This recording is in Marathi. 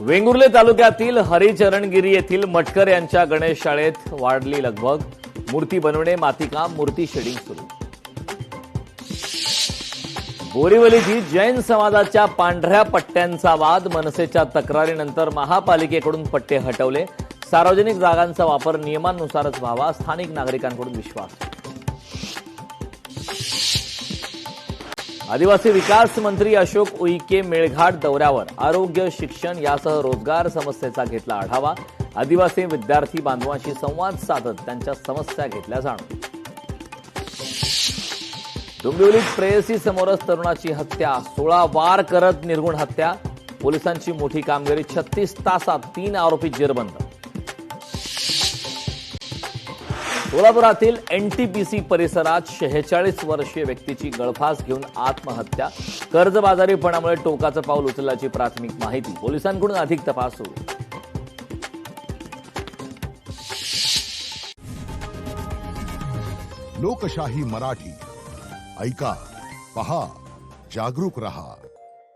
वेंगुर्ले तालुक्यातील हरिचरणगिरी येथील मटकर यांच्या गणेश शाळेत वाढली लगबग. मूर्ती बनवणे, मातीकाम, मूर्ती शेडिंग सुरू. बोरीवलीतील जैन समाजाच्या पांढऱ्या पट्ट्यांचा वाद. मनसेच्या तक्रारीनंतर महापालिकेकडून पट्टे हटवले. सार्वजनिक जागांचा वापर नियमांनुसारच व्हावा, स्थानिक नागरिकांकडून विश्वास. आदिवासी विकास मंत्री अशोक उईके मेळघाट दौऱ्यावर. आरोग्य, शिक्षण यासह रोजगार समस्येचा घेतला आढावा. आदिवासी विद्यार्थी बांधवांशी संवाद साधत त्यांच्या समस्या घेतल्या जाणून. डोंबिवलीत प्रेयसी समोरच तरुणाची हत्या. 16 वार करत निर्गुण हत्या. पोलिसांची मोठी कामगिरी. 36 तासात 3 आरोपी जेरबंद. सोलापुरातील एनटीपीसी परिसरात 46 वर्षीय व्यक्तीची गळफास घेऊन आत्महत्या. कर्जबाजारीपणामुळे टोकाचं पाऊल उचलल्याची प्राथमिक माहिती. पोलिसांकडून अधिक तपास सुरू. लोकशाही मराठी ऐका, पहा, जागरूक रहा.